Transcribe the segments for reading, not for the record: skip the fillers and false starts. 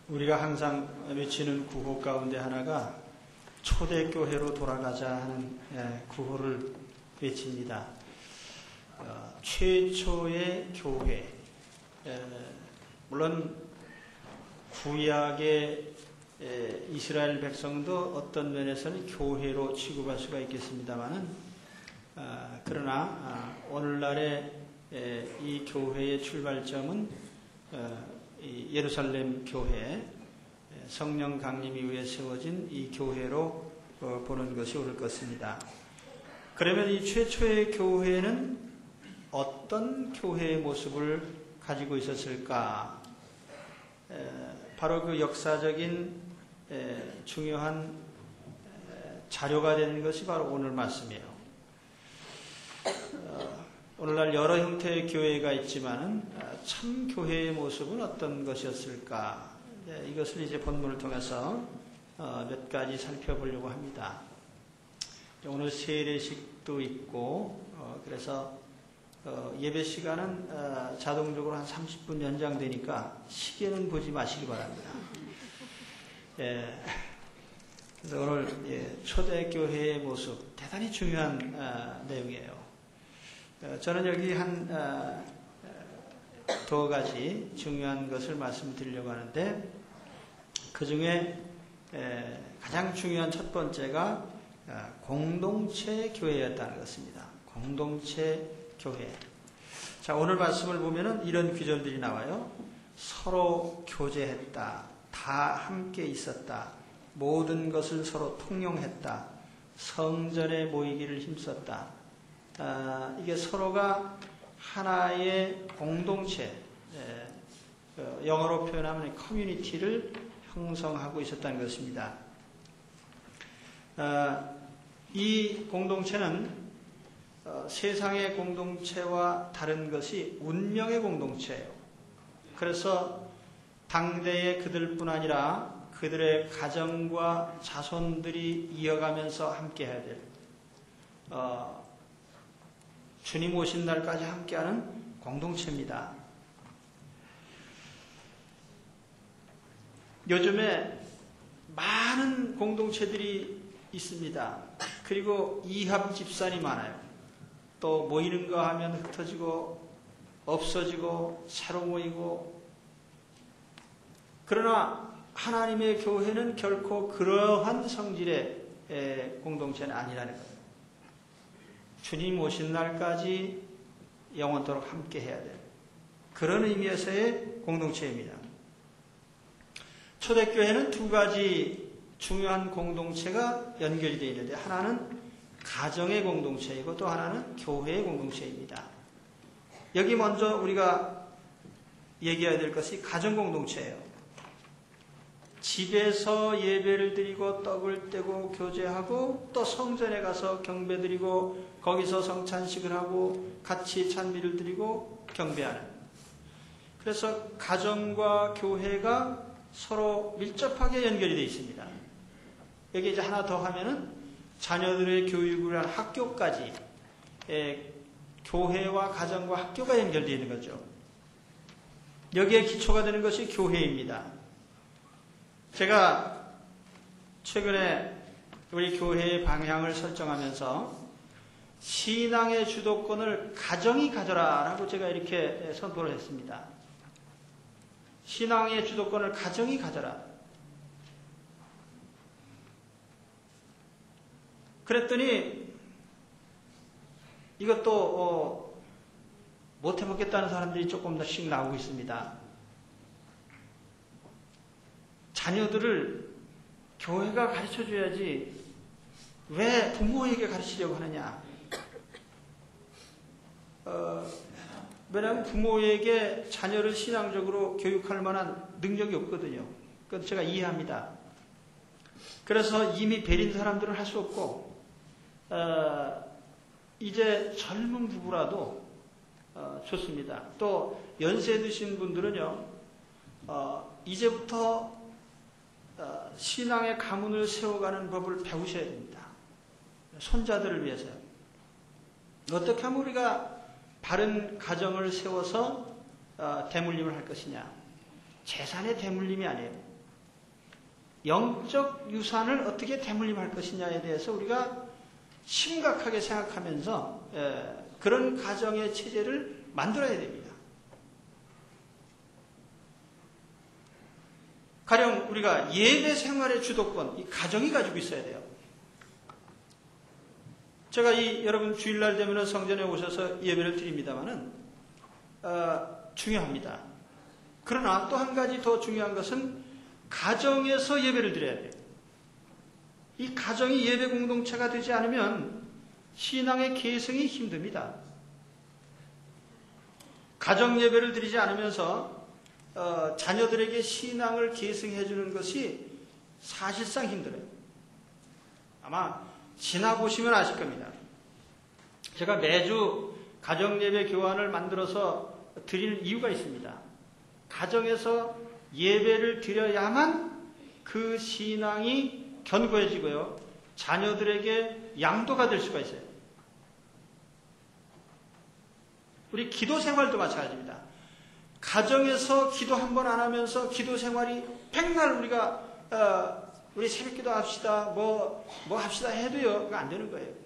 우리가 항상 외치는 구호 가운데 하나가 초대교회로 돌아가자 하는 구호를 외칩니다. 최초의 교회. 물론 구약의 이스라엘 백성도 어떤 면에서는 교회로 취급할 수가 있겠습니다만은, 그러나 오늘날의 이 교회의 출발점은 이 예루살렘 교회, 성령 강림 이후에 세워진 이 교회로 보는 것이 옳을 것입니다. 그러면 이 최초의 교회는 어떤 교회의 모습을 가지고 있었을까? 바로 그 역사적인 중요한 자료가 되는 것이 바로 오늘 말씀이에요. 오늘날 여러 형태의 교회가 있지만 참 교회의 모습은 어떤 것이었을까? 이것을 이제 본문을 통해서 몇 가지 살펴보려고 합니다. 오늘 세례식도 있고, 그래서 예배 시간은 자동적으로 한 30분 연장되니까 시계는 보지 마시기 바랍니다. 그래서 오늘 초대교회의 모습, 대단히 중요한 내용이에요. 저는 여기 한 두 가지 중요한 것을 말씀드리려고 하는데, 그 중에 가장 중요한 첫 번째가 공동체 교회였다는 것입니다. 공동체 교회. 자, 오늘 말씀을 보면은 이런 규절들이 나와요. 서로 교제했다. 다 함께 있었다. 모든 것을 서로 통용했다. 성전에 모이기를 힘썼다. 이게 서로가 하나의 공동체, 영어로 표현하면 커뮤니티를 형성하고 있었다는 것입니다. 이 공동체는 세상의 공동체와 다른 것이 운명의 공동체예요. 그래서 당대의 그들뿐 아니라 그들의 가정과 자손들이 이어가면서 함께 해야 될, 주님 오신 날까지 함께하는 공동체입니다. 요즘에 많은 공동체들이 있습니다. 그리고 이합 집산이 많아요. 또 모이는 거 하면 흩어지고 없어지고 새로 모이고. 그러나 하나님의 교회는 결코 그러한 성질의 공동체는 아니라는 거예요. 주님 오신 날까지 영원토록 함께 해야 돼요. 그런 의미에서의 공동체입니다. 초대교회는 두 가지 중요한 공동체가 연결이 되어 있는데, 하나는 가정의 공동체이고 또 하나는 교회의 공동체입니다. 여기 먼저 우리가 얘기해야 될 것이 가정 공동체예요. 집에서 예배를 드리고 떡을 떼고 교제하고 또 성전에 가서 경배 드리고 거기서 성찬식을 하고 같이 찬미를 드리고 경배하는. 그래서 가정과 교회가 서로 밀접하게 연결이 되어 있습니다. 여기 이제 하나 더 하면은 자녀들의 교육을 한 학교까지 교회와 가정과 학교가 연결되어 있는 거죠. 여기에 기초가 되는 것이 교회입니다. 제가 최근에 우리 교회의 방향을 설정하면서 신앙의 주도권을 가정이 가져라 라고 제가 이렇게 선포를 했습니다. 신앙의 주도권을 가정이 가져라. 그랬더니 이것도 못 해먹겠다는 사람들이 조금씩 나오고 있습니다. 자녀들을 교회가 가르쳐줘야지 왜 부모에게 가르치려고 하느냐. 왜냐하면 부모에게 자녀를 신앙적으로 교육할 만한 능력이 없거든요. 그건 제가 이해합니다. 그래서 이미 베린 사람들은 할 수 없고, 이제 젊은 부부라도 좋습니다. 또 연세 드신 분들은요, 이제부터 신앙의 가문을 세워가는 법을 배우셔야 됩니다. 손자들을 위해서요. 어떻게 하면 우리가 바른 가정을 세워서 대물림을 할 것이냐. 재산의 대물림이 아니에요. 영적 유산을 어떻게 대물림할 것이냐에 대해서 우리가 심각하게 생각하면서 그런 가정의 체제를 만들어야 됩니다. 가령 우리가 예배 생활의 주도권, 이 가정이 가지고 있어야 돼요. 제가 여러분 주일날 되면 성전에 오셔서 예배를 드립니다마는 중요합니다. 그러나 또 한 가지 더 중요한 것은 가정에서 예배를 드려야 돼요. 이 가정이 예배 공동체가 되지 않으면 신앙의 계승이 힘듭니다. 가정 예배를 드리지 않으면서 자녀들에게 신앙을 계승해 주는 것이 사실상 힘들어요. 아마 지나보시면 아실 겁니다. 제가 매주 가정 예배 교환을 만들어서 드리는 이유가 있습니다. 가정에서 예배를 드려야만 그 신앙이 견고해지고요. 자녀들에게 양도가 될 수가 있어요. 우리 기도 생활도 마찬가지입니다. 가정에서 기도 한 번 안 하면서 기도 생활이 백날 우리가 우리 새벽 기도 합시다, 뭐 합시다 해도요, 그거 안 되는 거예요.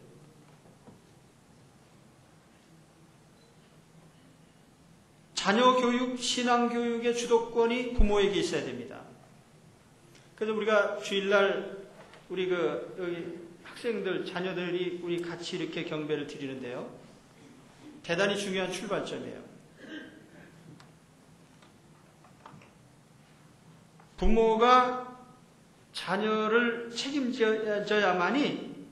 자녀 교육, 신앙 교육의 주도권이 부모에게 있어야 됩니다. 그래서 우리가 주일날 우리 여기 학생들, 자녀들이 우리 같이 이렇게 경배를 드리는데요. 대단히 중요한 출발점이에요. 부모가 자녀를 책임져야만이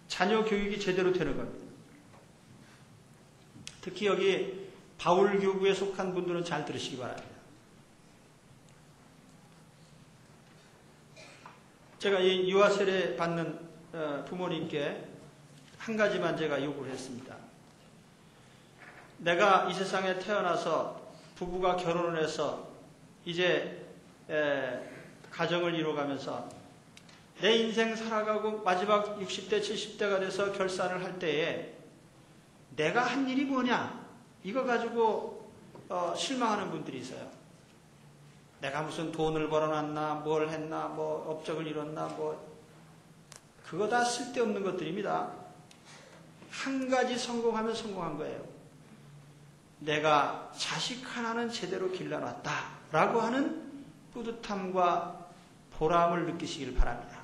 자녀 교육이 제대로 되는 겁니다. 특히 여기 바울교구에 속한 분들은 잘 들으시기 바랍니다. 제가 이 유아 세례 받는 부모님께 한 가지만 제가 요구를 했습니다. 내가 이 세상에 태어나서 부부가 결혼을 해서 이제 가정을 이루어가면서 내 인생 살아가고 마지막 60대, 70대가 돼서 결산을 할 때에 내가 한 일이 뭐냐? 이거 가지고 실망하는 분들이 있어요. 내가 무슨 돈을 벌어놨나, 뭘 했나, 뭐 업적을 이뤘나, 그거 다 쓸데없는 것들입니다. 한 가지 성공하면 성공한 거예요. 내가 자식 하나는 제대로 길러놨다 라고 하는 뿌듯함과 보람을 느끼시길 바랍니다.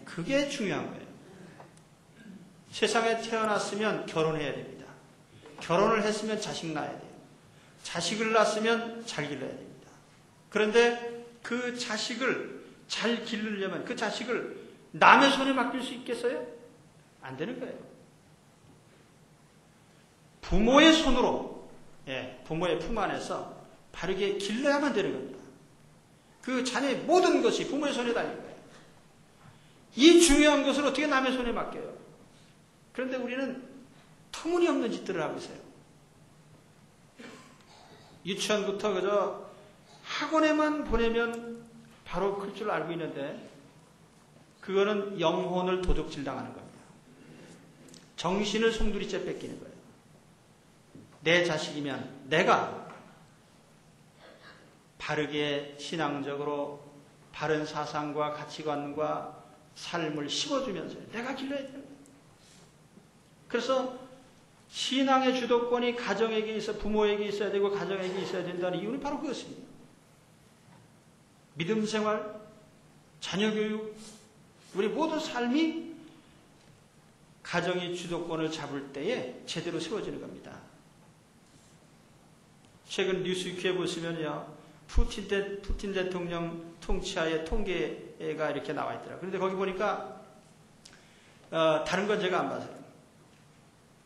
그게 중요한 거예요. 세상에 태어났으면 결혼해야 됩니다. 결혼을 했으면 자식 낳아야 돼요. 자식을 낳았으면 잘 길러야 됩니다. 그런데 그 자식을 잘 기르려면 그 자식을 남의 손에 맡길 수 있겠어요? 안 되는 거예요. 부모의 손으로, 부모의 품 안에서 바르게 길러야만 되는 겁니다. 그 자녀의 모든 것이 부모의 손에 달린 거예요. 이 중요한 것을 어떻게 남의 손에 맡겨요? 그런데 우리는 터무니없는 짓들을 하고 있어요. 유치원부터 그저 학원에만 보내면 바로 클 줄 알고 있는데 그거는 영혼을 도적질 당하는 겁니다. 정신을 송두리째 뺏기는 거예요. 내 자식이면 내가 바르게 신앙적으로 바른 사상과 가치관과 삶을 심어주면서 내가 길러야 되는 거예요. 그래서 신앙의 주도권이 가정에게 있어 부모에게 있어야 되고 가정에게 있어야 된다는 이유는 바로 그것입니다. 믿음 생활, 자녀 교육, 우리 모든 삶이 가정의 주도권을 잡을 때에 제대로 세워지는 겁니다. 최근 뉴스위크에 보시면요, 푸틴 대통령 통치하에 통계가 이렇게 나와 있더라고요. 그런데 거기 보니까 다른 건 제가 안 봐서요.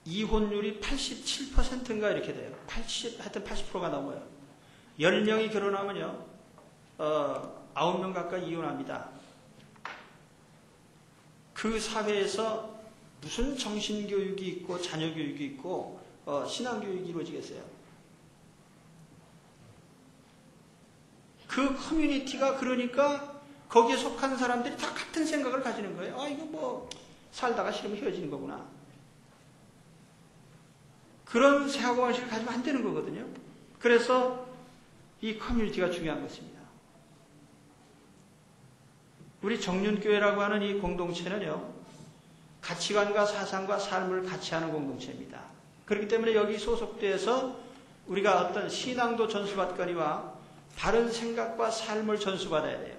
이혼율이 87%인가 이렇게 돼요. 하여튼 80%가 넘어요. 10명이 결혼하면요, 9명 가까이 이혼합니다. 그 사회에서 무슨 정신교육이 있고 자녀교육이 있고 신앙교육이 이루어지겠어요? 그 커뮤니티가 그러니까 거기에 속한 사람들이 다 같은 생각을 가지는 거예요. 이거 뭐 살다가 싫으면 헤어지는 거구나. 그런 사고방식을 가지면 안 되는 거거든요. 그래서 이 커뮤니티가 중요한 것입니다. 우리 정륜교회라고 하는 이 공동체는요, 가치관과 사상과 삶을 같이 하는 공동체입니다. 그렇기 때문에 여기 소속돼서 우리가 어떤 신앙도 전수받거니와 바른 생각과 삶을 전수받아야 돼요.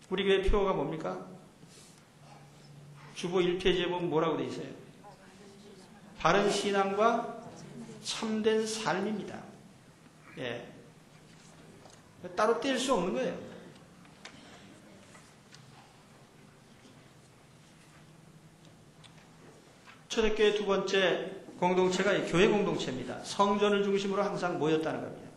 우리 교회 표어가 뭡니까? 주보 1페이지에 보면 뭐라고 돼 있어요? 바른 신앙과 참된 삶입니다. 예. 따로 뗄 수 없는 거예요. 초대교회 두 번째 공동체가 교회 공동체입니다. 성전을 중심으로 항상 모였다는 겁니다.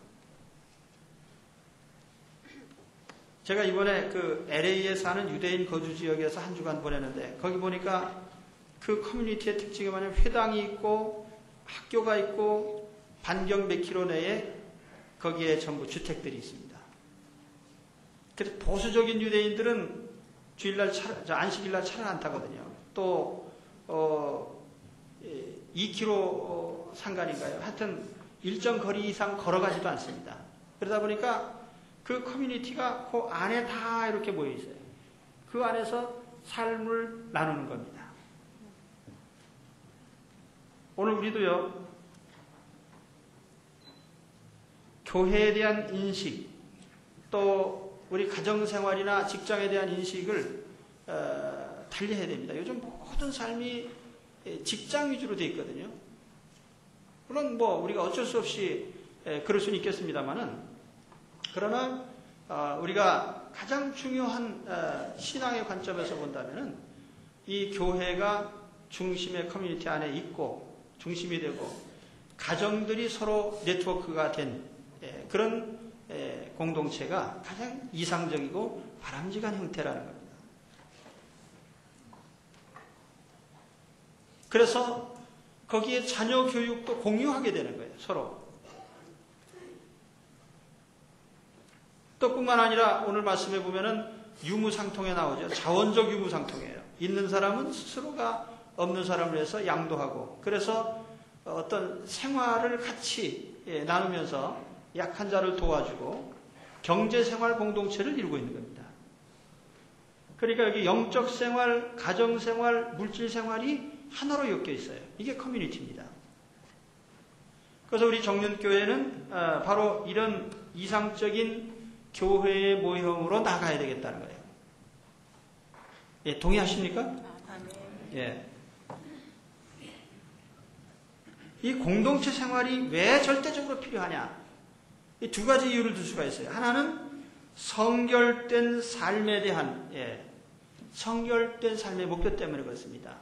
제가 이번에 그 LA에 사는 유대인 거주 지역에서 한 주간 보냈는데 거기 보니까 그 커뮤니티의 특징이 뭐냐면 회당이 있고 학교가 있고 반경 몇 킬로 내에 거기에 전부 주택들이 있습니다. 그래서 보수적인 유대인들은 주일날 안식일날 차를 안 타거든요. 또 2km 상간인가요? 하여튼 일정 거리 이상 걸어가지도 않습니다. 그러다 보니까 그 커뮤니티가 그 안에 다 이렇게 모여 있어요. 그 안에서 삶을 나누는 겁니다. 오늘 우리도요, 교회에 대한 인식, 또 우리 가정생활이나 직장에 대한 인식을 달리해야 됩니다. 요즘 모든 삶이 직장 위주로 되어 있거든요. 물론 우리가 어쩔 수 없이 그럴 수는 있겠습니다만은, 그러나 우리가 가장 중요한 신앙의 관점에서 본다면은 이 교회가 중심의 커뮤니티 안에 있고 중심이 되고 가정들이 서로 네트워크가 된 그런 공동체가 가장 이상적이고 바람직한 형태라는 겁니다. 그래서 거기에 자녀 교육도 공유하게 되는 거예요, 서로. 또 뿐만 아니라 오늘 말씀해 보면은 유무상통에 나오죠. 자원적 유무상통이에요. 있는 사람은 스스로가 없는 사람을 위해서 양도하고, 그래서 어떤 생활을 같이 나누면서 약한 자를 도와주고 경제생활 공동체를 이루고 있는 겁니다. 그러니까 여기 영적 생활, 가정생활, 물질생활이 하나로 엮여 있어요. 이게 커뮤니티입니다. 그래서 우리 정륜교회는 바로 이런 이상적인 교회의 모형으로 나가야 되겠다는 거예요. 예, 동의하십니까? 예. 이 공동체 생활이 왜 절대적으로 필요하냐? 이 두 가지 이유를 들 수가 있어요. 하나는 성결된 삶에 대한, 성결된 삶의 목표 때문에 그렇습니다.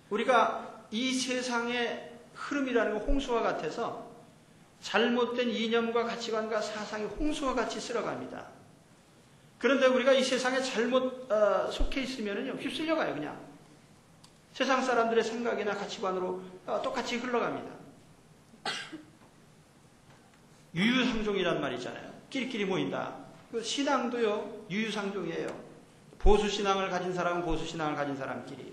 우리가 이 세상의 흐름이라는 건 홍수와 같아서 잘못된 이념과 가치관과 사상이 홍수와 같이 쓸어갑니다. 그런데 우리가 이 세상에 잘못 속해 있으면요, 휩쓸려가요, 그냥. 세상 사람들의 생각이나 가치관으로 똑같이 흘러갑니다. 유유상종이란 말이잖아요. 끼리끼리 모인다. 신앙도요, 유유상종이에요. 보수신앙을 가진 사람은 보수신앙을 가진 사람끼리,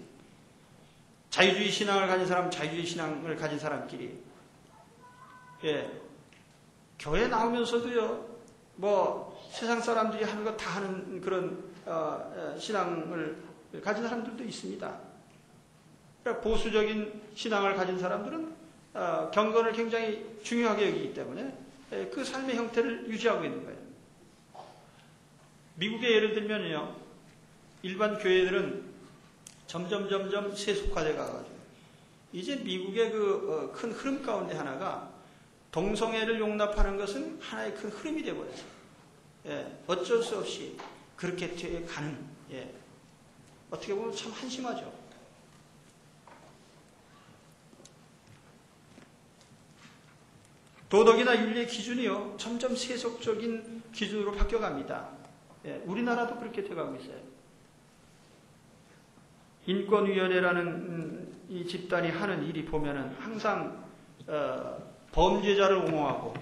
자유주의 신앙을 가진 사람은 자유주의 신앙을 가진 사람끼리. 예. 교회 나오면서도요, 세상 사람들이 하는 거 다 하는 그런, 신앙을 가진 사람들도 있습니다. 그러니까 보수적인 신앙을 가진 사람들은, 경건을 굉장히 중요하게 여기기 때문에, 그 삶의 형태를 유지하고 있는 거예요. 미국의 예를 들면요, 일반 교회들은 점점 세속화돼 가가지고, 이제 미국의 그 큰 흐름 가운데 하나가 동성애를 용납하는 것은 하나의 큰 흐름이 되어버렸어요. 예, 어쩔 수 없이 그렇게 되어 가는, 어떻게 보면 참 한심하죠. 도덕이나 윤리의 기준이요, 점점 세속적인 기준으로 바뀌어갑니다. 우리나라도 그렇게 돼가고 있어요. 인권위원회라는 이 집단이 하는 일이 보면은 항상 범죄자를 옹호하고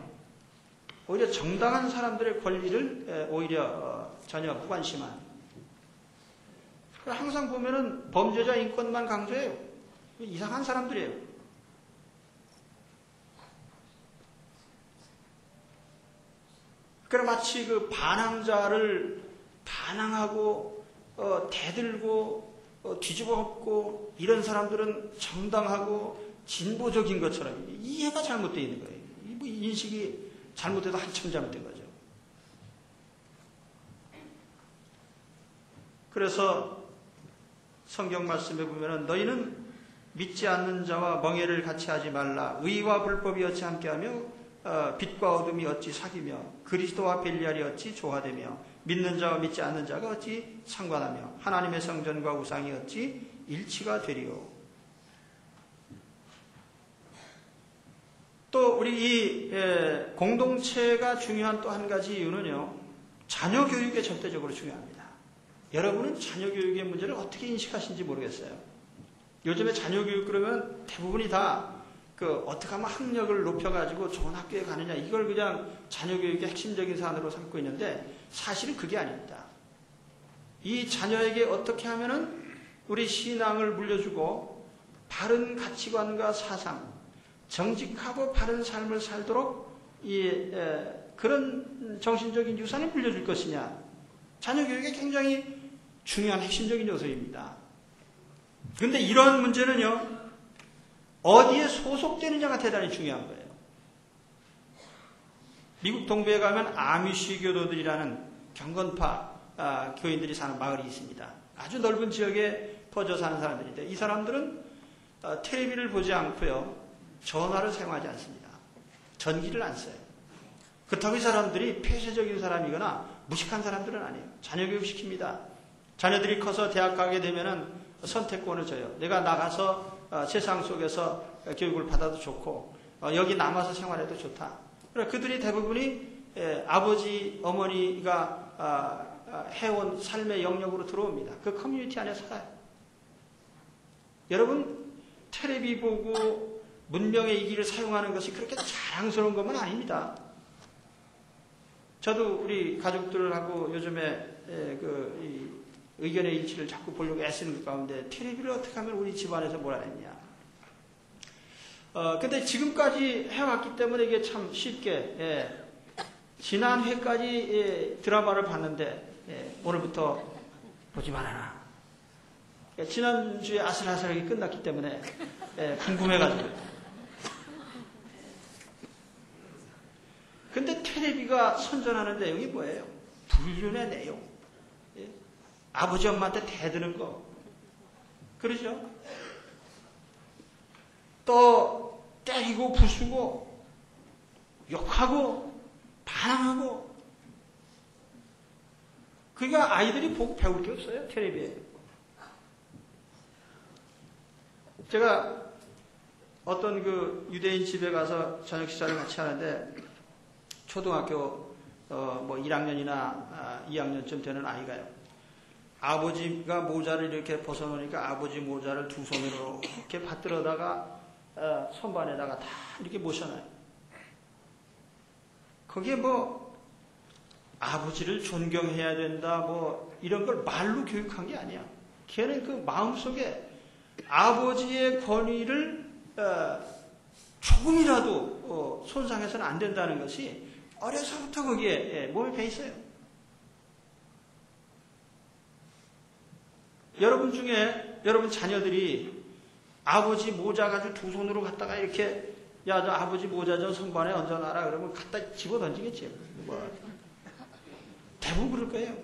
오히려 정당한 사람들의 권리를 오히려 전혀 무관심한, 항상 보면은 범죄자 인권만 강조해요. 이상한 사람들이에요. 그래 마치 그 반항자를 반항하고 대들고 뒤집어 엎고 이런 사람들은 정당하고 진보적인 것처럼 이해가 잘못되어 있는 거예요. 인식이 잘못돼도 한참 잘못된 거죠. 그래서 성경 말씀에 보면은 너희는 믿지 않는 자와 멍에를 같이 하지 말라. 의와 불법이 어찌 함께하며 빛과 어둠이 어찌 사귀며 그리스도와 벨리알이 어찌 조화되며 믿는 자와 믿지 않는 자가 어찌 상관하며 하나님의 성전과 우상이 어찌 일치가 되리요. 또 우리 이 공동체가 중요한 또 한 가지 이유는요. 자녀 교육에 절대적으로 중요합니다. 여러분은 자녀 교육의 문제를 어떻게 인식하시는지 모르겠어요. 요즘에 자녀 교육 그러면 대부분이 다 어떻게 하면 학력을 높여가지고 좋은 학교에 가느냐 이걸 그냥 자녀 교육의 핵심적인 사안으로 삼고 있는데 사실은 그게 아닙니다. 이 자녀에게 어떻게 하면은 우리 신앙을 물려주고 바른 가치관과 사상, 정직하고 바른 삶을 살도록 그런 정신적인 유산을 물려줄 것이냐. 자녀 교육에 굉장히 중요한 핵심적인 요소입니다. 그런데 이런 문제는요. 어디에 소속되느냐가 대단히 중요한 거예요. 미국 동부에 가면 아미쉬 교도들이라는 경건파 교인들이 사는 마을이 있습니다. 아주 넓은 지역에 퍼져 사는 사람들인데 이 사람들은 텔레비를 보지 않고요. 전화를 사용하지 않습니다. 전기를 안 써요. 그렇다고 이 사람들이 폐쇄적인 사람이거나 무식한 사람들은 아니에요. 자녀 교육 시킵니다. 자녀들이 커서 대학 가게 되면은 선택권을 줘요. 내가 나가서 세상 속에서 교육을 받아도 좋고 여기 남아서 생활해도 좋다. 그들이 대부분이 아버지, 어머니가 해온 삶의 영역으로 들어옵니다. 그 커뮤니티 안에 살아요. 여러분 텔레비 보고 문명의 이 길을 사용하는 것이 그렇게 자랑스러운 것만 아닙니다. 저도 우리 가족들하고 요즘에 이 의견의 일치를 자꾸 보려고 애쓰는 것 가운데 텔레비를 어떻게 하면 우리 집안에서 몰아냈냐. 근데 지금까지 해왔기 때문에 이게 참 쉽게 지난 회까지 드라마를 봤는데 오늘부터 보지 말아라. 지난주에 아슬아슬하게 끝났기 때문에 궁금해가지고. 근데 텔레비가 선전하는 내용이 뭐예요? 불륜의 내용. 아버지 엄마한테 대드는 거. 그러죠? 또 때리고 부수고 욕하고 반항하고. 그러니까 아이들이 보고 배울 게 없어요. 텔레비에. 제가 어떤 유대인 집에 가서 저녁 식사를 같이 하는데 초등학교 1학년이나 2학년쯤 되는 아이가요. 아버지가 모자를 이렇게 벗어놓으니까 아버지 모자를 두 손으로 이렇게 받들어다가 선반에다가 다 이렇게 모셔놔요. 거기에 아버지를 존경해야 된다 이런 걸 말로 교육한 게 아니야. 걔는 그 마음속에 아버지의 권위를 조금이라도 손상해서는 안 된다는 것이 어려서부터 거기에 몸에 배 있어요. 여러분 중에 여러분 자녀들이 아버지 모자 가지고 두 손으로 갖다가 이렇게 야, 저 아버지 모자 저 선반에 얹어놔라 그러면 갖다 집어 던지겠지. 대부분 그럴 거예요.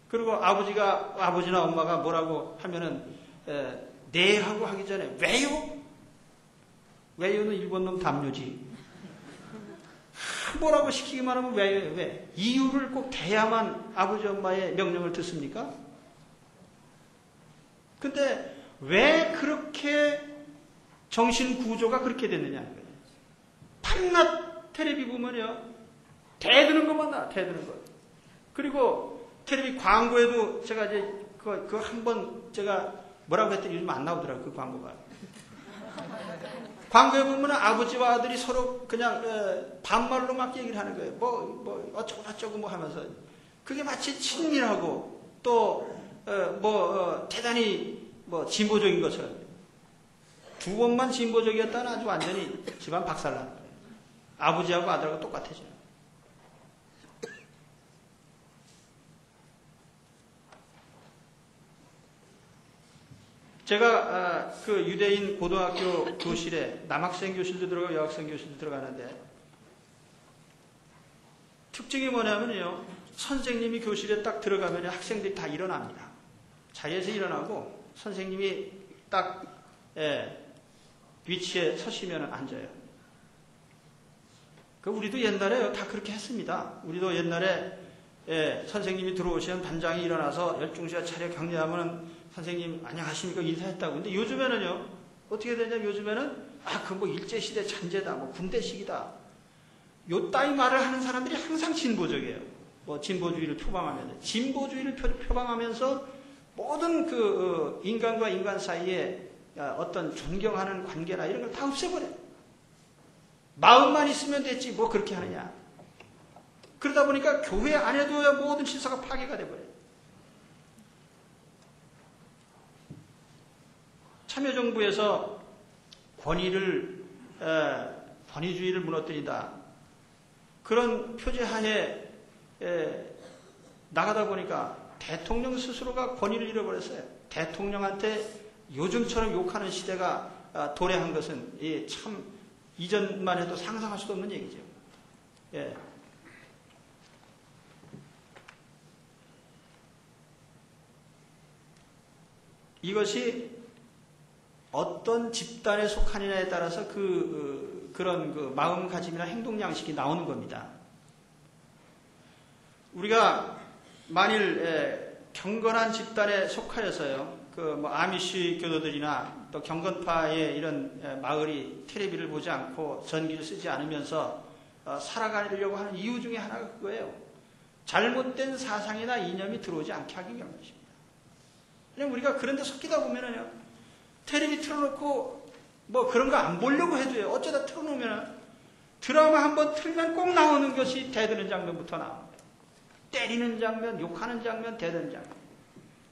그리고 아버지나 엄마가 뭐라고 하면은 네 하고 하기 전에 왜요? 왜요는 일본 놈 담요지. 뭐라고 시키기만 하면 왜? 이유를 꼭 대야만 아버지 엄마의 명령을 듣습니까? 근데 왜 그렇게 정신 구조가 그렇게 됐느냐. 밤낮 텔레비 보면요. 대드는 것만 나, 대드는 것. 그리고 텔레비 광고에도 제가 이제 그 한 번 제가 뭐라고 했더니 요즘 안 나오더라고요. 그 광고가. 광고에 보면 아버지와 아들이 서로 그냥 반말로 막 얘기를 하는 거예요. 어쩌고 하면서. 그게 마치 친밀하고 또 대단히 진보적인 것처럼. 두 번만 진보적이었다는 아주 완전히 집안 박살나는 거예요. 아버지하고 아들하고 똑같아져요. 제가 그 유대인 고등학교 교실에 남학생 교실도 들어가고 여학생 교실도 들어가는데 특징이 뭐냐면요. 선생님이 교실에 딱 들어가면 학생들이 다 일어납니다. 자리에서 일어나고 선생님이 딱 위치에 서시면 앉아요. 우리도 옛날에 다 그렇게 했습니다. 우리도 옛날에 선생님이 들어오시면 반장이 일어나서 열중시간 차려 격려하면 선생님 안녕하십니까 인사했다고. 근데 요즘에는요 어떻게 되냐? 요즘에는 그 뭐 일제시대 잔재다, 뭐 군대식이다, 요 따위 말을 하는 사람들이 항상 진보적이에요. 뭐 진보주의를 표방하면서 모든 그 인간과 인간 사이에 어떤 존경하는 관계나 이런 걸 다 없애버려요. 마음만 있으면 됐지 뭐 그렇게 하느냐. 그러다 보니까 교회 안에도 모든 질서가 파괴가 돼버려요. 참여정부에서 권위주의를 무너뜨린다. 그런 표제하에 나가다 보니까 대통령 스스로가 권위를 잃어버렸어요. 대통령한테 요즘처럼 욕하는 시대가 도래한 것은 참 이전만 해도 상상할 수도 없는 얘기죠. 이것이 어떤 집단에 속하느냐에 따라서 그런 그 마음가짐이나 행동 양식이 나오는 겁니다. 우리가 만일 경건한 집단에 속하여서요, 뭐 아미시 교도들이나 또 경건파의 이런 마을이 텔레비를 보지 않고 전기를 쓰지 않으면서 살아가려고 하는 이유 중에 하나가 그거예요. 잘못된 사상이나 이념이 들어오지 않게 하기 위한 것입니다. 그냥 우리가 그런 데 섞이다 보면은요, 텔레비 틀어놓고 뭐 그런 거 안 보려고 해도요, 어쩌다 틀어놓으면 드라마 한번 틀면 꼭 나오는 것이 대드는 장면부터 나옵니다. 때리는 장면, 욕하는 장면, 대드는 장면.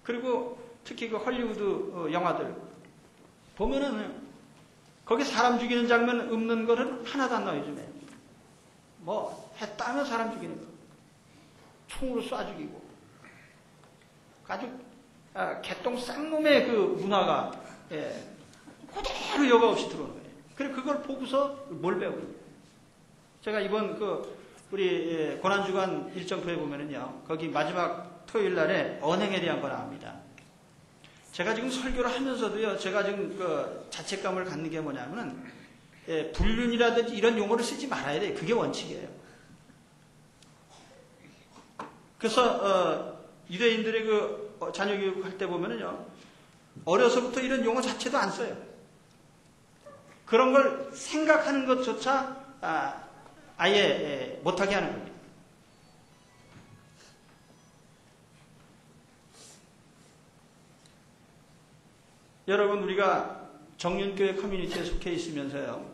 그리고 특히 그 헐리우드 영화들 보면은 거기 사람 죽이는 장면 없는 거는 하나도 안 나와요, 요즘에. 뭐 했다면 사람 죽이는 거. 총으로 쏴 죽이고. 아주 개똥 쌍놈의 그 문화가 그대로 여과 없이 들어오는 거예요. 그래 그걸 보고서 뭘 배우는 거예요. 제가 이번 우리 고난주간 일정표에 보면은요, 거기 마지막 토요일 날에 언행에 대한 거 나옵니다. 제가 지금 설교를 하면서도요, 제가 지금 자책감을 갖는 게 뭐냐면은 불륜이라든지 이런 용어를 쓰지 말아야 돼요. 그게 원칙이에요. 그래서 유대인들의 자녀 교육할 때 보면은요, 어려서부터 이런 용어 자체도 안 써요. 그런 걸 생각하는 것조차 아예 못하게 하는 겁니다. 여러분, 우리가 정륜교회 커뮤니티에 속해 있으면서요,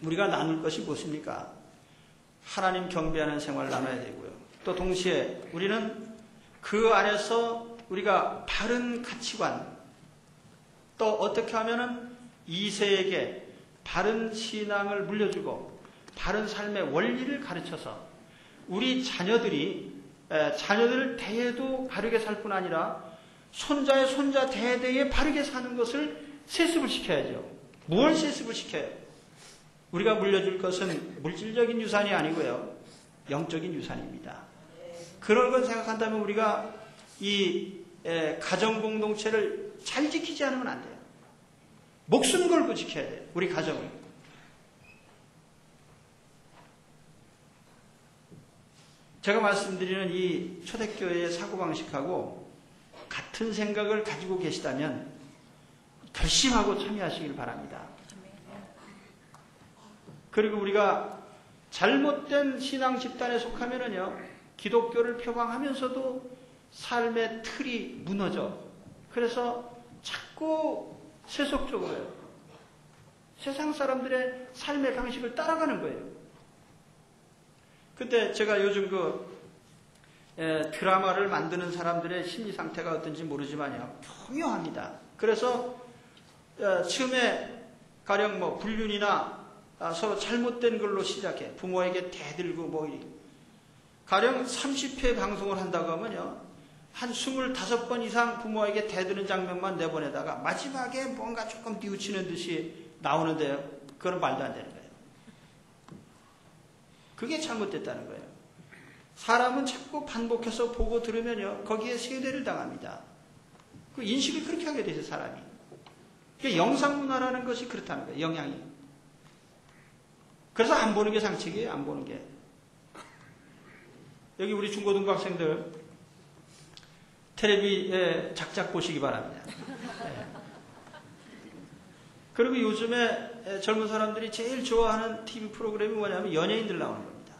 우리가 나눌 것이 무엇입니까? 하나님 경배하는 생활을 나눠야 되고요. 또 동시에 우리는 그 안에서 우리가 바른 가치관, 또 어떻게 하면은 2세에게 바른 신앙을 물려주고 바른 삶의 원리를 가르쳐서 우리 자녀들 대에도 바르게 살 뿐 아니라 손자의 손자 대대에 바르게 사는 것을 세습을 시켜야죠. 뭘 세습을 시켜요? 우리가 물려줄 것은 물질적인 유산이 아니고요, 영적인 유산입니다. 그런 걸 생각한다면 우리가 이 가정 공동체를 잘 지키지 않으면 안 돼요. 목숨 걸고 지켜야 돼요. 우리 가정을. 제가 말씀드리는 이 초대교회의 사고방식하고 같은 생각을 가지고 계시다면 결심하고 참여하시길 바랍니다. 그리고 우리가 잘못된 신앙 집단에 속하면은요, 기독교를 표방하면서도 삶의 틀이 무너져. 그래서 자꾸 세속적으로요, 세상 사람들의 삶의 방식을 따라가는 거예요. 근데 제가 요즘 드라마를 만드는 사람들의 심리 상태가 어떤지 모르지만요, 교묘합니다. 그래서 처음에 가령 뭐 불륜이나 서로 잘못된 걸로 시작해 부모에게 대들고 가령 30회 방송을 한다고 하면요, 한 25번 이상 부모에게 대드는 장면만 내보내다가 마지막에 뭔가 조금 뉘우치는 듯이 나오는데요. 그건 말도 안 되는 거예요. 그게 잘못됐다는 거예요. 사람은 자꾸 반복해서 보고 들으면요, 거기에 세뇌를 당합니다. 그 인식을 그렇게 하게 되죠, 사람이. 그러니까 영상문화라는 것이 그렇다는 거예요, 영향이. 그래서 안 보는 게 상책이에요, 안 보는 게. 여기 우리 중고등부 학생들 텔레비 작작 보시기 바랍니다. 네. 그리고 요즘에 젊은 사람들이 제일 좋아하는 TV 프로그램이 뭐냐면 연예인들 나오는 겁니다.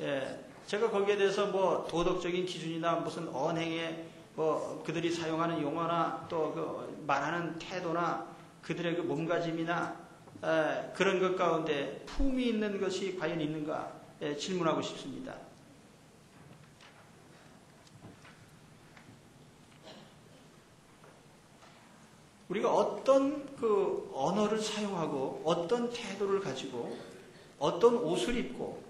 예, 제가 거기에 대해서 뭐 도덕적인 기준이나 무슨 언행에 뭐 그들이 사용하는 용어나 또 그 말하는 태도나 그들의 그 몸가짐이나 그런 것 가운데 품이 있는 것이 과연 있는가 질문하고 싶습니다. 우리가 어떤 그 언어를 사용하고 어떤 태도를 가지고 어떤 옷을 입고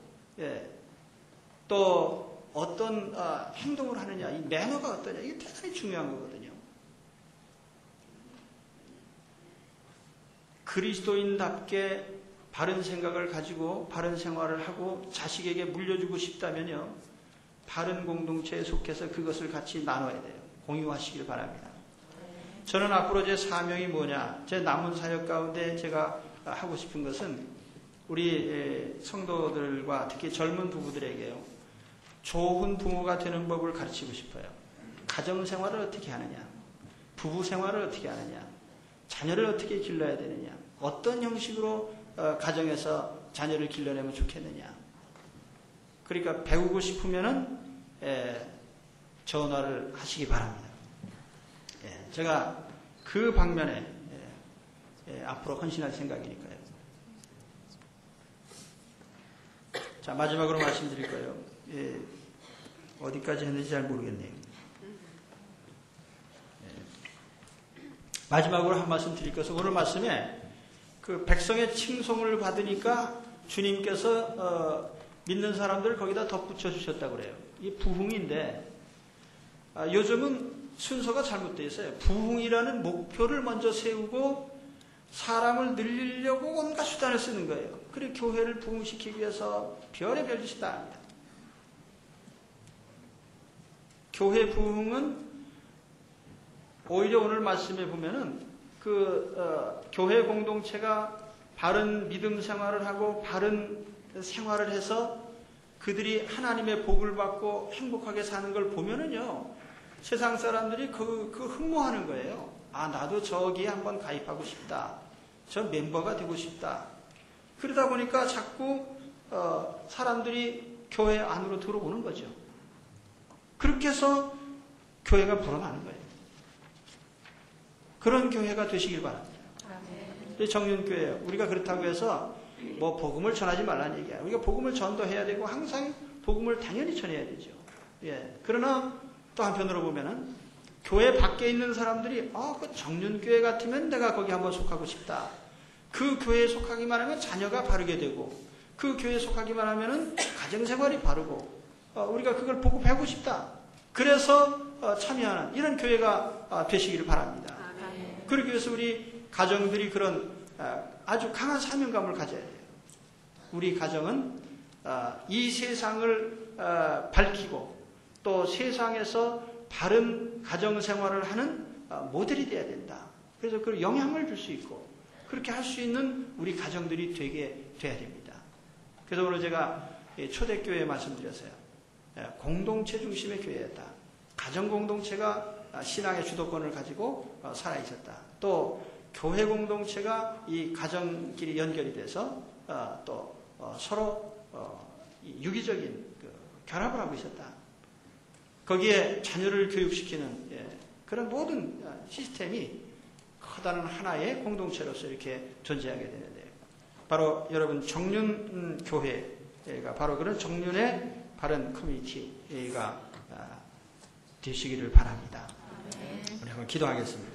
또 어떤 행동을 하느냐, 이 매너가 어떠냐, 이게 대단히 중요한 거거든요. 그리스도인답게 바른 생각을 가지고 바른 생활을 하고 자식에게 물려주고 싶다면요, 바른 공동체에 속해서 그것을 같이 나눠야 돼요. 공유하시길 바랍니다. 저는 앞으로 제 사명이 뭐냐, 제 남은 사역 가운데 제가 하고 싶은 것은 우리 성도들과 특히 젊은 부부들에게요, 좋은 부모가 되는 법을 가르치고 싶어요. 가정생활을 어떻게 하느냐, 부부생활을 어떻게 하느냐, 자녀를 어떻게 길러야 되느냐, 어떤 형식으로 가정에서 자녀를 길러내면 좋겠느냐. 그러니까 배우고 싶으면은 전화를 하시기 바랍니다. 제가 그 방면에 앞으로 헌신할 생각이니까요. 자, 마지막으로 말씀드릴 거예요. 어디까지 했는지 잘 모르겠네요. 마지막으로 한 말씀 드릴 것은, 오늘 말씀에 그 백성의 칭송을 받으니까 주님께서 믿는 사람들을 거기다 덧붙여 주셨다고 그래요. 이 부흥인데 요즘은 순서가 잘못되어 있어요. 부흥이라는 목표를 먼저 세우고 사람을 늘리려고 온갖 수단을 쓰는 거예요. 그리고 교회를 부흥시키기 위해서 별의별 짓이 다 합니다. 교회 부흥은 오히려 오늘 말씀에 보면은 교회 공동체가 바른 믿음 생활을 하고 바른 생활을 해서 그들이 하나님의 복을 받고 행복하게 사는 걸 보면은요, 세상 사람들이 그 흠모하는 거예요. 아, 나도 저기에 한번 가입하고 싶다. 저 멤버가 되고 싶다. 그러다 보니까 자꾸 사람들이 교회 안으로 들어오는 거죠. 그렇게 해서 교회가 불어나는 거예요. 그런 교회가 되시길 바랍니다. 정윤교회예요. 우리가 그렇다고 해서 뭐 복음을 전하지 말라는 얘기야. 우리가 복음을 전도해야 되고 항상 복음을 당연히 전해야 되죠. 예. 그러나 또 한편으로 보면은 교회 밖에 있는 사람들이 그 정윤교회 같으면 내가 거기 한번 속하고 싶다. 그 교회에 속하기만 하면 자녀가 바르게 되고, 그 교회에 속하기만 하면은 가정생활이 바르고, 우리가 그걸 보고 배우고 싶다. 그래서 참여하는 이런 교회가 되시기를 바랍니다. 그러기 위해서 우리 가정들이 그런 아주 강한 사명감을 가져야 돼요. 우리 가정은 이 세상을 밝히고 또 세상에서 바른 가정생활을 하는 모델이 되어야 된다. 그래서 그 영향을 줄 수 있고 그렇게 할 수 있는 우리 가정들이 돼야 됩니다. 그래서 오늘 제가 초대교회에 말씀드렸어요. 공동체 중심의 교회였다. 가정공동체가 신앙의 주도권을 가지고 살아있었다. 또 교회 공동체가 이 가정끼리 연결이 돼서 또 서로 유기적인 결합을 하고 있었다. 거기에 자녀를 교육시키는 그런 모든 시스템이 커다란 하나의 공동체로서 이렇게 존재하게 되는데, 바로 여러분 정륜교회가 바로 그런 정륜의 바른 커뮤니티가 되시기를 바랍니다. 우리 한번 기도하겠습니다.